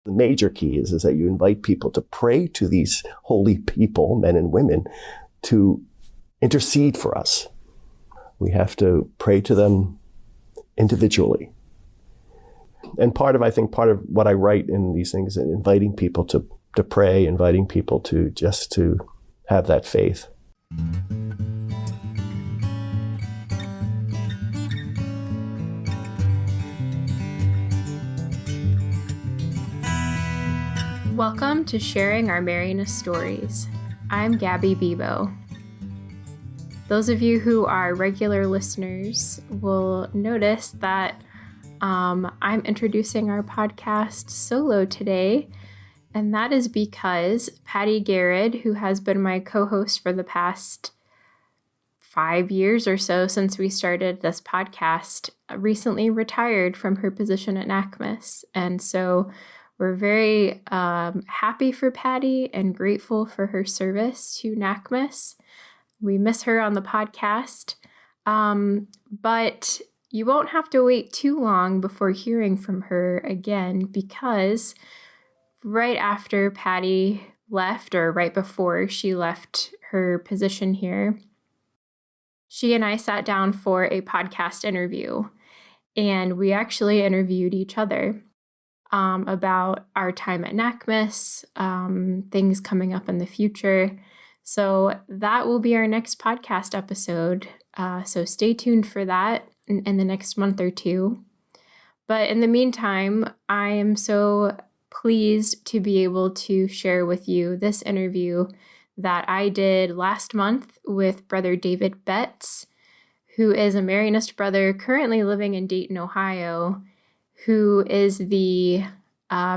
The major key is that you invite people to pray to these holy people, men and women, to intercede for us. We have to pray to them individually. And part of what I write in these things is inviting people to pray, inviting people to just to have that faith. Welcome to Sharing Our Marianist Stories. I'm Gabby Bibeau. Those of you who are regular listeners will notice that I'm introducing our podcast solo today, and that is because Patty Garrett, who has been my co-host for the past 5 years or so since we started this podcast, recently retired from her position at NACMS, and so we're very happy for Patty and grateful for her service to NACMS. We miss her on the podcast, but you won't have to wait too long before hearing from her again, because right after Patty left, or right before she left her position here, she and I sat down for a podcast interview, and we actually interviewed each other about our time at NACMS, things coming up in the future. So that will be our next podcast episode. So stay tuned for that in the next month or two. But in the meantime, I am so pleased to be able to share with you this interview that I did last month with Brother David Betz, who is a Marianist brother currently living in Dayton, Ohio, who is the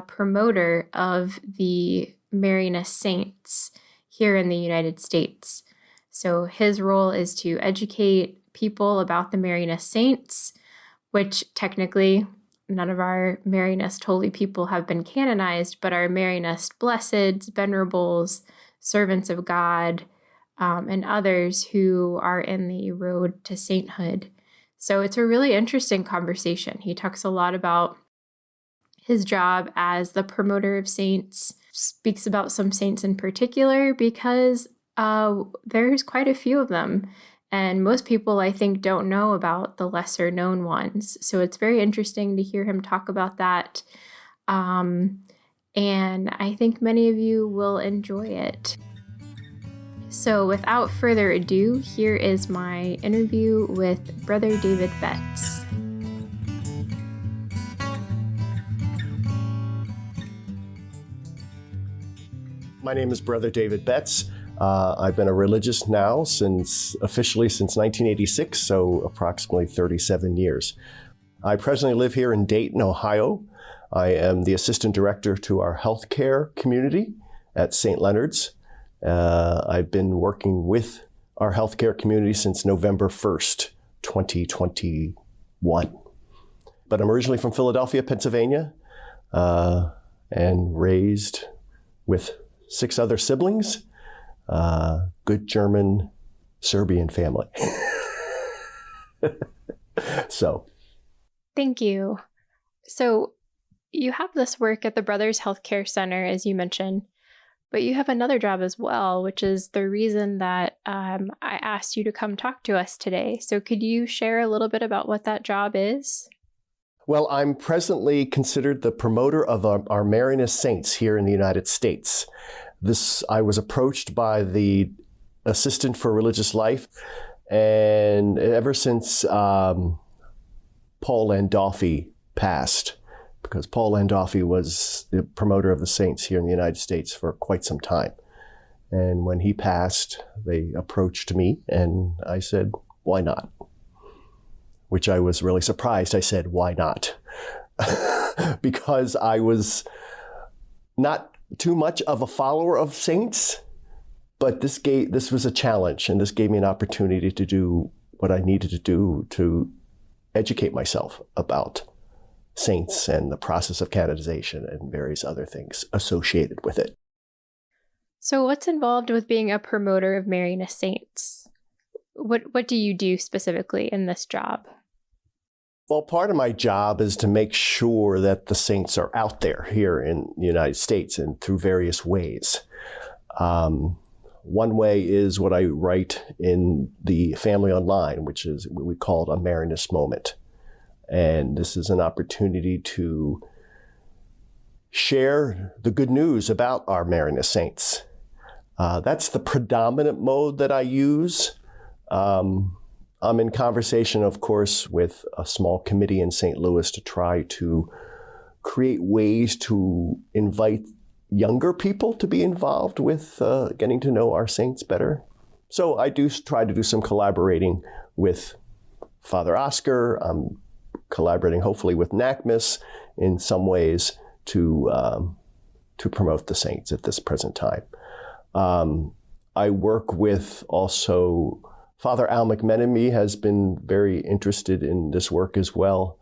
promoter of the Marianist Saints here in the United States. So his role is to educate people about the Marianist Saints, which technically none of our Marianist holy people have been canonized, but our Marianist blesseds, venerables, servants of God, and others who are in the road to sainthood. So it's a really interesting conversation. He talks a lot about his job as the promoter of saints, speaks about some saints in particular because there's quite a few of them. And most people, I think, don't know about the lesser known ones. So it's very interesting to hear him talk about that. And I think many of you will enjoy it. So without further ado, here is my interview with Brother David Betz. My name is Brother David Betz. I've been a religious now officially since 1986, so approximately 37 years. I presently live here in Dayton, Ohio. I am the assistant director to our healthcare community at St. Leonard's. I've been working with our healthcare community since November 1st, 2021. But I'm originally from Philadelphia, Pennsylvania, and raised with 6 other siblings, good German Serbian family. So. Thank you. So you have this work at the Brothers Healthcare Center, as you mentioned, but you have another job as well, which is the reason that I asked you to come talk to us today. So could you share a little bit about what that job is? Well, I'm presently considered the promoter of our Marianist Saints here in the United States. I was approached by the Assistant for Religious Life, and ever since Paul Landolfi passed, because Paul Landolfi was the promoter of the Saints here in the United States for quite some time. And when he passed, they approached me, and I said, why not? Which I was really surprised. I said, why not? Because I was not too much of a follower of saints, but this was a challenge, and this gave me an opportunity to do what I needed to do to educate myself about saints and the process of canonization and various other things associated with it. So what's involved with being a promoter of Marianist Saints? What do you do specifically in this job? Well, part of my job is to make sure that the saints are out there here in the United States and through various ways. One way is what I write in the Family Online, which is what we call a Marianist moment. And this is an opportunity to share the good news about our Marianist saints. That's the predominant mode that I use. I'm in conversation, of course, with a small committee in St. Louis to try to create ways to invite younger people to be involved with getting to know our saints better. So I do try to do some collaborating with Father Oscar. I'm collaborating hopefully with NACMS in some ways to promote the saints at this present time. I work with also Father Al McMenemy has been very interested in this work as well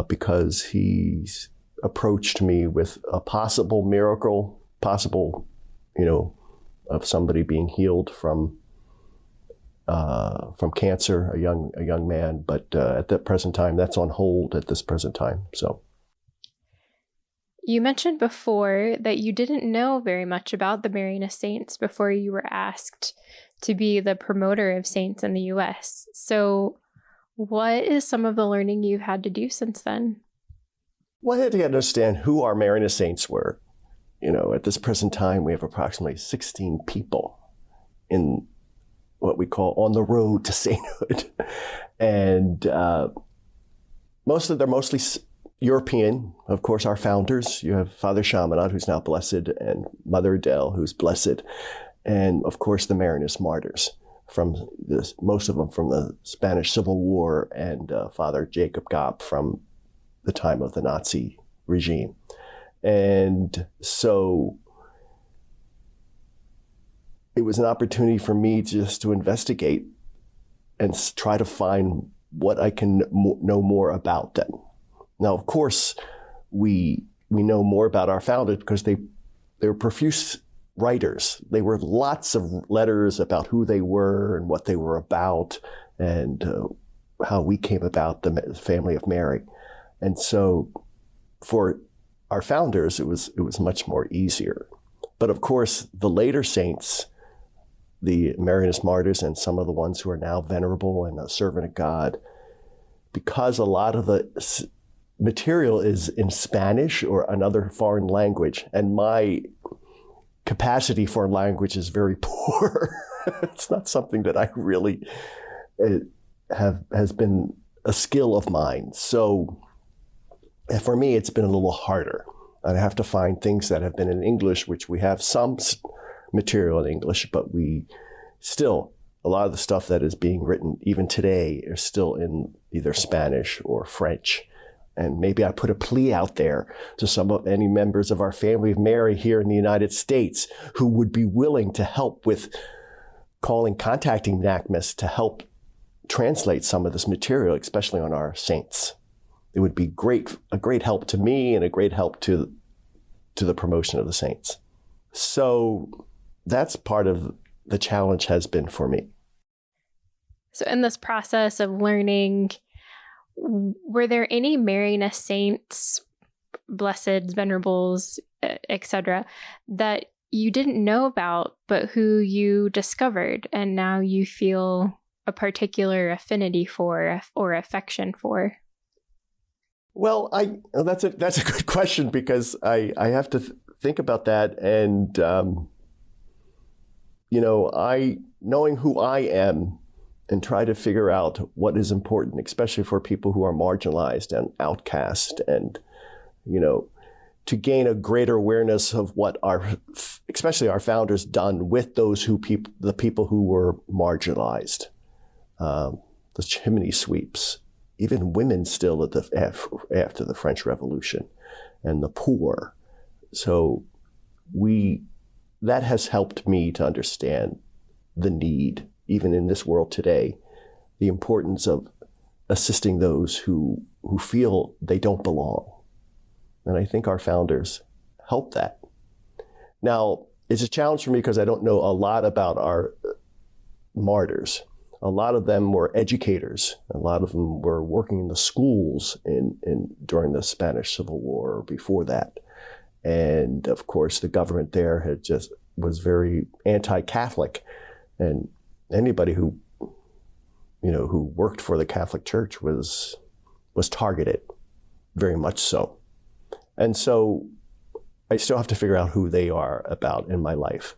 because he's approached me with a possible miracle, of somebody being healed from cancer, a young man. But at that present time, that's on hold at this present time. So, you mentioned before that you didn't know very much about the Marianist Saints before you were asked to be the promoter of saints in the U.S. So, what is some of the learning you've had to do since then? Well, I had to understand who our Marianist saints were. At this present time, we have approximately 16 people in what we call on the road to sainthood. And they're mostly European. Of course, our founders, you have Father Chaminade, who's now blessed, and Mother Adele, who's blessed. And of course, the Marianist martyrs, most of them from the Spanish Civil War, and Father Jacob Gopp from the time of the Nazi regime. And so it was an opportunity for me just to investigate and try to find what I can know more about them. Now, of course, we know more about our founders because they were profuse writers. They were lots of letters about who they were and what they were about and how we came about the family of Mary. And so for our founders, it was much more easier. But of course, the later saints, the Marianist martyrs and some of the ones who are now venerable and a servant of God, because a lot of the material is in Spanish or another foreign language, and my capacity for language is very poor. It's not something that I really has been a skill of mine. So for me, it's been a little harder. I have to find things that have been in English, which we have some material in English, but we still, a lot of the stuff that is being written even today is still in either Spanish or French. And maybe I put a plea out there to any members of our family of Mary here in the United States who would be willing to help with contacting NACMS to help translate some of this material, especially on our saints. It would be a great help to me and a great help to the promotion of the saints. So that's part of the challenge has been for me. So in this process of learning, were there any Marianist saints, blesseds, venerables, etc., that you didn't know about, but who you discovered and now you feel a particular affinity for or affection for? Well, that's a good question because I have to think about that, and knowing who I am and try to figure out what is important, especially for people who are marginalized and outcast, and to gain a greater awareness of what especially our founders done with the people who were marginalized, the chimney sweeps. Even women still after the French Revolution, and the poor. So that has helped me to understand the need, even in this world today, the importance of assisting those who feel they don't belong. And I think our founders helped that. Now, it's a challenge for me because I don't know a lot about our martyrs. A lot of them were educators. A lot of them were working in the schools during the Spanish Civil War or before that. And of course, the government there was very anti-Catholic, and anybody who worked for the Catholic Church was targeted, very much so. And so I still have to figure out who they are about in my life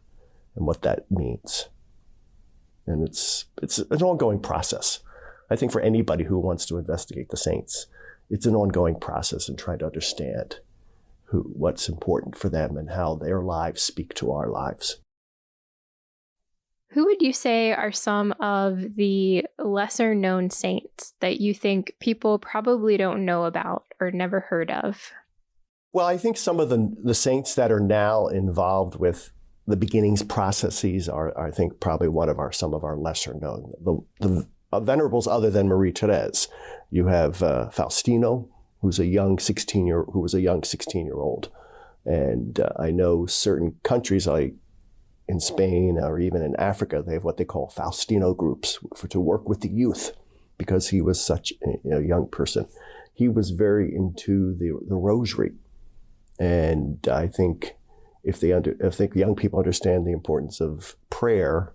and what that means. And it's an ongoing process. I think for anybody who wants to investigate the saints, it's an ongoing process in trying to understand what's important for them and how their lives speak to our lives. Who would you say are some of the lesser known saints that you think people probably don't know about or never heard of? Well, I think some of the saints that are now involved with the beginnings processes are, I think, probably some of our lesser known. The venerables other than Marie Therese. You have Faustino, who was a young 16-year-old. And I know certain countries like in Spain or even in Africa, they have what they call Faustino groups to work with the youth, because he was such a young person. He was very into the rosary. And I think if young people understand the importance of prayer,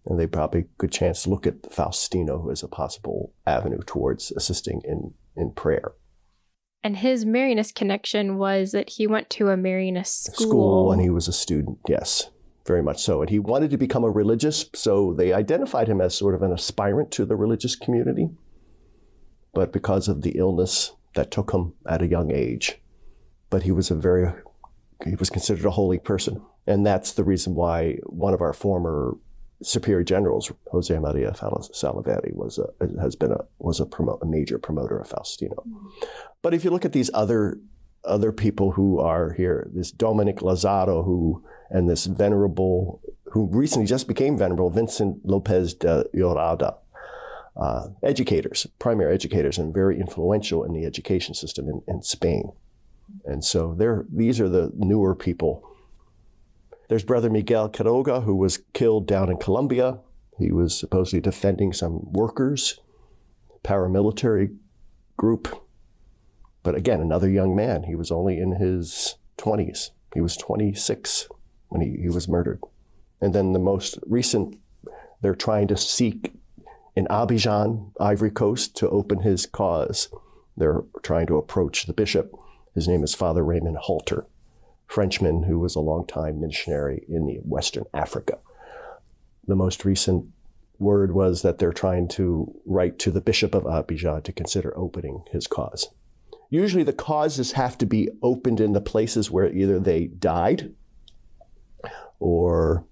and they probably good chance to look at Faustino as a possible avenue towards assisting in prayer. And his Marianist connection was that he went to a Marianist school when he was a student, yes, very much so. And he wanted to become a religious, so they identified him as sort of an aspirant to the religious community. But because of the illness that took him at a young age, but he was considered a holy person. And that's the reason why one of our former superior generals, Jose Maria Salaverry, was a major promoter of Faustino. But if you look at these other people who are here, this Dominic Lazaro, and this venerable, who recently just became venerable, Vincent Lopez de Llorada, primary educators, and very influential in the education system in Spain. And so these are the newer people. There's Brother Miguel Quiroga, who was killed down in Colombia. He was supposedly defending some workers, paramilitary group. But again, another young man. He was only in his 20s. He was 26 when he was murdered. And then the most recent, they're trying to seek in Abidjan, Ivory Coast, to open his cause. They're trying to approach the bishop. His name is Father Raymond Halter, Frenchman who was a longtime missionary in Western Africa. The most recent word was that they're trying to write to the Bishop of Abidjan to consider opening his cause. Usually the causes have to be opened in the places where either they died or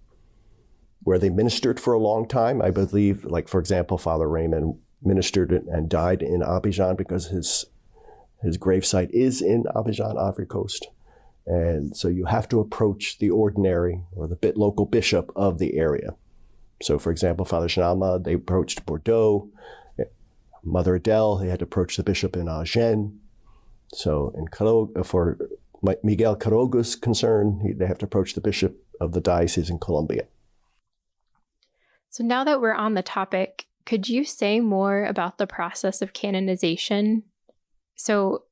where they ministered for a long time. I believe, like, for example, Father Raymond ministered and died in Abidjan because his gravesite is in Abidjan, Ivory Coast. And so you have to approach the ordinary or the local bishop of the area. So, for example, Father Shanama, they approached Bordeaux. Mother Adele, they had to approach the bishop in Agen. So for Miguel Quiroga's concern, they have to approach the bishop of the diocese in Colombia. So now that we're on the topic, could you say more about the process of canonization? So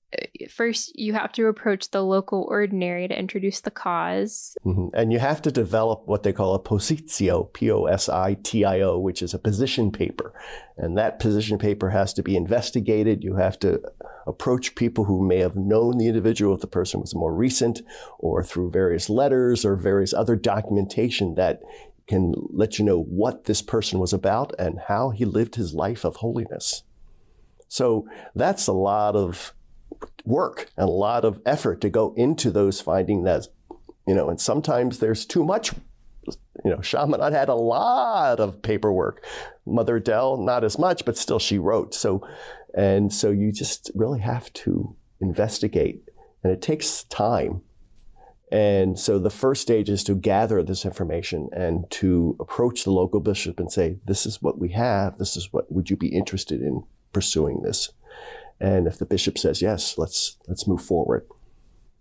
first, you have to approach the local ordinary to introduce the cause. Mm-hmm. And you have to develop what they call a positio, P-O-S-I-T-I-O, which is a position paper. And that position paper has to be investigated. You have to approach people who may have known the individual if the person was more recent, or through various letters or various other documentation that can let you know what this person was about and how he lived his life of holiness. So that's a lot of work and a lot of effort to go into those finding that, and sometimes there's too much. Chaminade had a lot of paperwork. Mother Adele, not as much, but still she wrote. So you just really have to investigate, and it takes time. And so the first stage is to gather this information and to approach the local bishop and say, this is what we have. This is what, would you be interested in pursuing this? And if the bishop says, yes, let's move forward.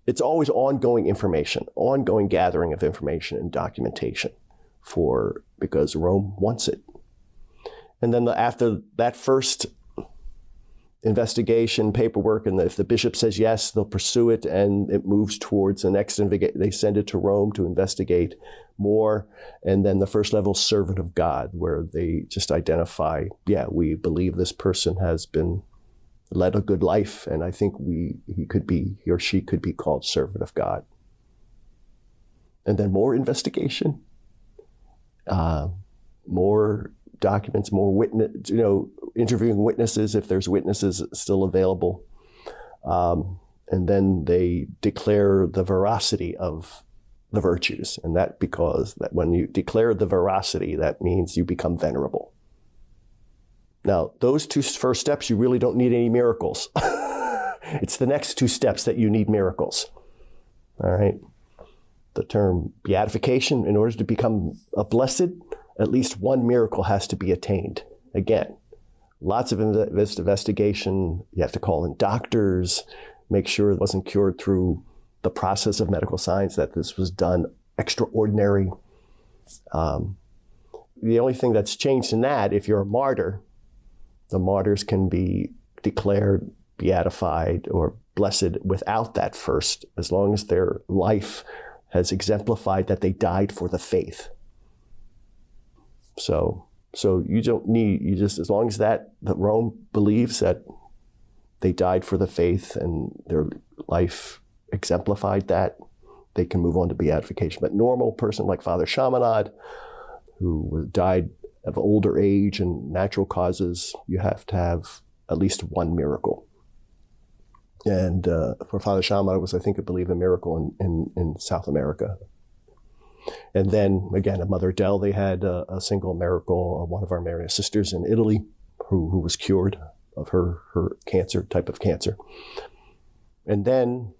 It's always ongoing information, ongoing gathering of information and documentation because Rome wants it. And then after that first investigation paperwork, and if the bishop says yes, they'll pursue it, and it moves towards the next they send it to Rome to investigate more. And then the first level, servant of God, where they just identify, yeah, we believe this person has been led a good life, and I think he or she could be called servant of God. And then more investigation, more documents, more witness, interviewing witnesses if there's witnesses still available. And then they declare the veracity of the virtues. And because when you declare the veracity, that means you become venerable. Now, those two first steps, you really don't need any miracles. It's the next two steps that you need miracles. All right. The term beatification, in order to become a blessed, at least one miracle has to be attained. Again, lots of investigation. You have to call in doctors, make sure it wasn't cured through the process of medical science, that this was done extraordinary. The only thing that's changed in that, if you're a martyr, the martyrs can be declared beatified or blessed without that first, as long as their life has exemplified that they died for the faith. So you don't need, as long as that Rome believes that they died for the faith and their life exemplified that, they can move on to beatification. But normal person like Father Chaminade, who died of older age and natural causes, you have to have at least one miracle. And for Father Chaminade, it was, I believe, a miracle in South America. And then, again, at Mother Adele, they had a single miracle of one of our Marianist sisters in Italy who was cured of her type of cancer. And then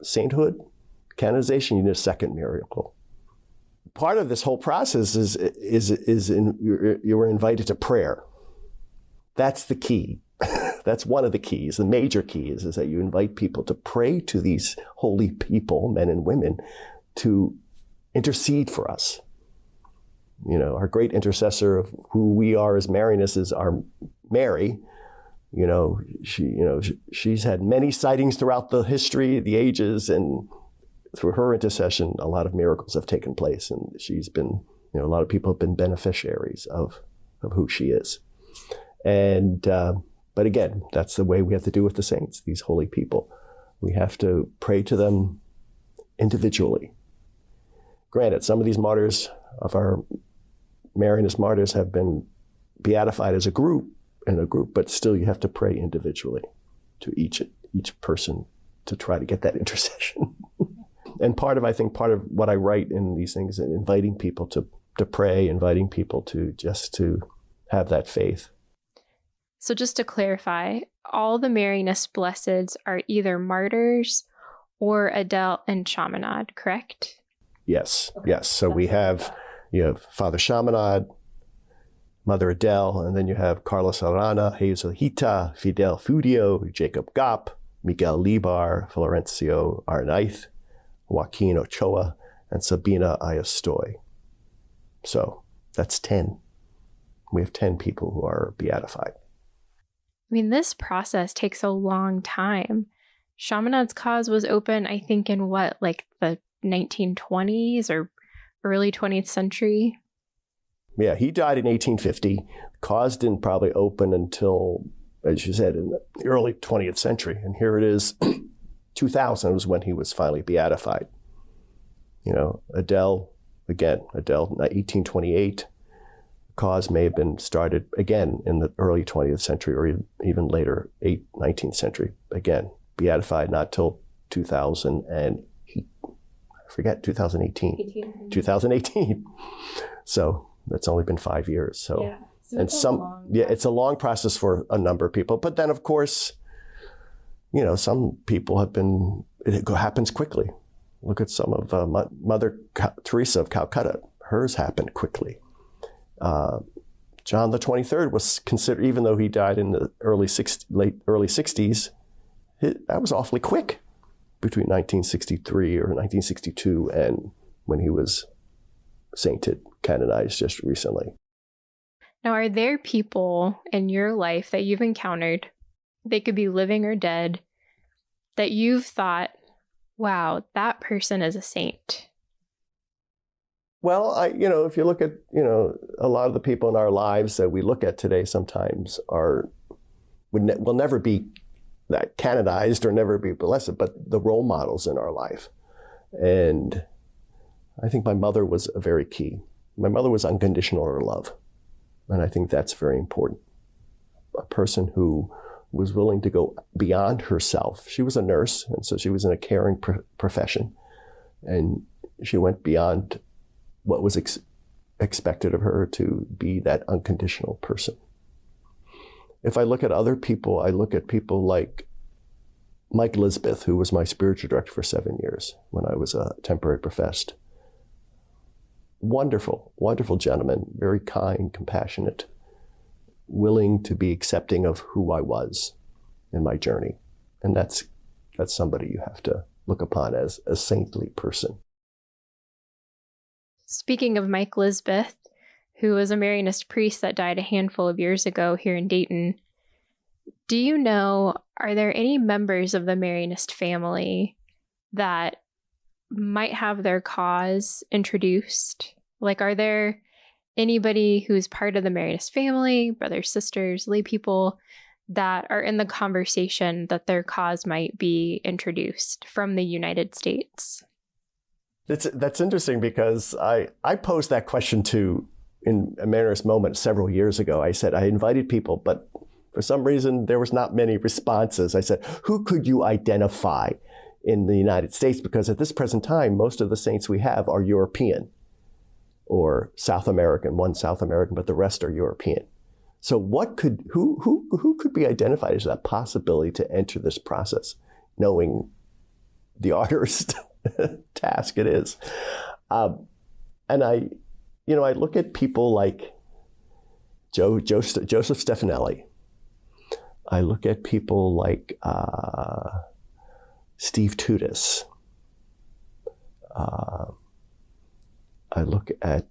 sainthood, canonization, you need a second miracle. Part of this whole process you were invited to prayer. That's the key. That's one of the keys. The major key is that you invite people to pray to these holy people, men and women, to intercede for us. Our great intercessor of who we are as Marianists is our Mary. She's had many sightings throughout the history, the ages, and through her intercession, a lot of miracles have taken place, and she's been, a lot of people have been beneficiaries of who she is. And but again, that's the way we have to do with the saints, these holy people. We have to pray to them individually. Granted, some of these martyrs of our Marianist martyrs have been beatified as a group, but still you have to pray individually to each person to try to get that intercession. And part of what I write in these things is inviting people to pray, inviting people to have that faith. So just to clarify, all the Marianist blesseds are either martyrs or Adele and Chaminade, correct? Yes, okay. Yes. So you have Father Chaminade, Mother Adele, and then you have Carlos Arana, Jesuita, Fidel Fudio, Jacob Gop, Miguel Libar, Florencio Arnaiz, Joaquin Ochoa, and Sabina Ayastoy. So that's 10. We have 10 people who are beatified. This process takes a long time. Chaminade's cause was open, I think, in the 1920s or early 20th century? Yeah, he died in 1850. Cause didn't probably open until, as you said, in the early 20th century. And here it is, 2000 was when he was finally beatified. Adele, 1828. Cause may have been started again in the early 20th century or even later, 19th century. Again, beatified not till 2008. I forget, 2018. 2018. So that's only been 5 years. So, yeah. So it's a long process for a number of people. But then, of course, some people it happens quickly. Look at some of Mother Teresa of Calcutta. Hers happened quickly. John the 23rd was considered, even though he died in the late early 60s, that was awfully quick between 1963 or 1962 and when he was sainted, canonized just recently. Now, are there people in your life that you've encountered, they could be living or dead, that you've thought, wow, that person is a saint? Well, if you look at, a lot of the people in our lives that we look at today sometimes will never be that canonized or never be blessed, but the role models in our life. And I think my mother was very key. My mother was unconditional in her love. And I think that's very important. A person who was willing to go beyond herself. She was a nurse, and so she was in a caring profession. And she went beyond what was expected of her to be that unconditional person. If I look at other people, I look at people like Mike Lisbeth, who was my spiritual director for 7 years when I was a temporary professed. Wonderful, wonderful gentleman, very kind, compassionate, willing to be accepting of who I was in my journey. And that's somebody you have to look upon as a saintly person. Speaking of Mike Lisbeth, who was a Marianist priest that died a handful of years ago here in Dayton, do you know, are there any members of the Marianist family that might have their cause introduced? Like, are there anybody who's part of the Marianist family, brothers, sisters, lay people, that are in the conversation that their cause might be introduced from the United States? That's interesting, because I posed that question in a Marianist Moment several years ago. I said, I invited people, but for some reason there was not many responses. I said, who could you identify in the United States? Because at this present time, most of the saints we have are European or South American, one South American, but the rest are European. So who could be identified as that possibility to enter this process, knowing the arduous task it is? And I look at people like Joseph Stefanelli. I look at people like Steve Tudis. I look at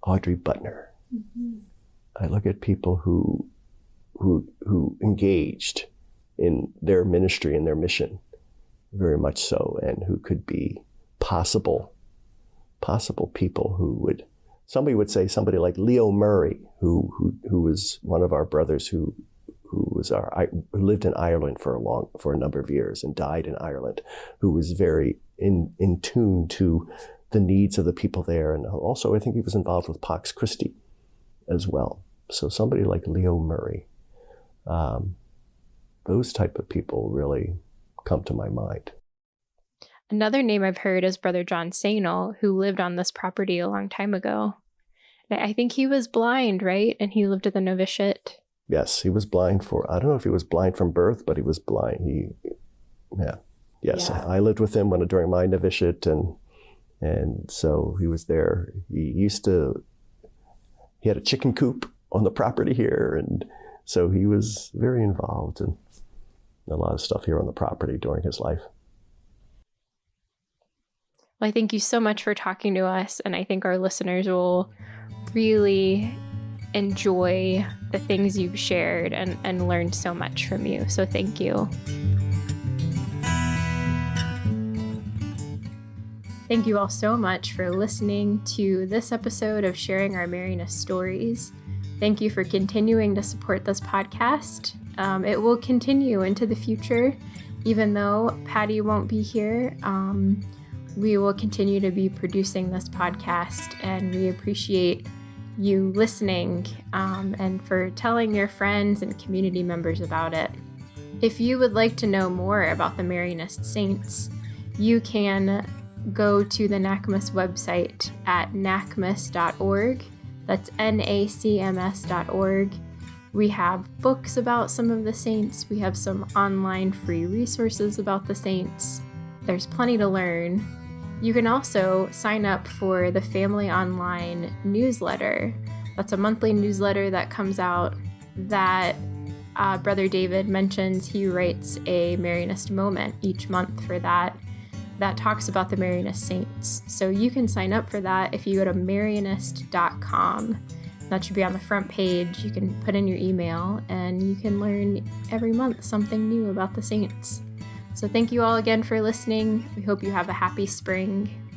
Audrey Butner. Mm-hmm. I look at people who engaged in their ministry and their mission, very much so, and who could be possible people who somebody would say somebody like Leo Murray, who was one of our brothers who lived in Ireland for a number of years and died in Ireland, who was very in tune to the needs of the people there. And also, I think he was involved with Pax Christi as well. So somebody like Leo Murray, those type of people really come to my mind. Another name I've heard is Brother John Sainel, who lived on this property a long time ago. I think he was blind, right? And he lived at the novitiate. Yes, he was blind I don't know if he was blind from birth, but he was blind. Yes, yeah. I lived with him during my novitiate, and so he was there. He had a chicken coop on the property here, and so he was very involved in a lot of stuff here on the property during his life. Well, I thank you so much for talking to us, and I think our listeners will really enjoy the things you've shared and learned so much from you. So thank you. Thank you all so much for listening to this episode of Sharing Our Marianist Stories. Thank you for continuing to support this podcast. It will continue into the future, even though Patty won't be here. We will continue to be producing this podcast, and we appreciate you listening and for telling your friends and community members about it. If you would like to know more about the Marianist Saints, you can go to the NACMS website at nacms.org. That's NACMS.org. We have books about some of the saints. We have some online free resources about the saints. There's plenty to learn. You can also sign up for the Family Online newsletter. That's a monthly newsletter that comes out that Brother David mentions. He writes a Marianist moment each month for that talks about the Marianist Saints. So you can sign up for that if you go to marianist.com. That should be on the front page. You can put in your email and you can learn every month something new about the saints. So thank you all again for listening. We hope you have a happy spring.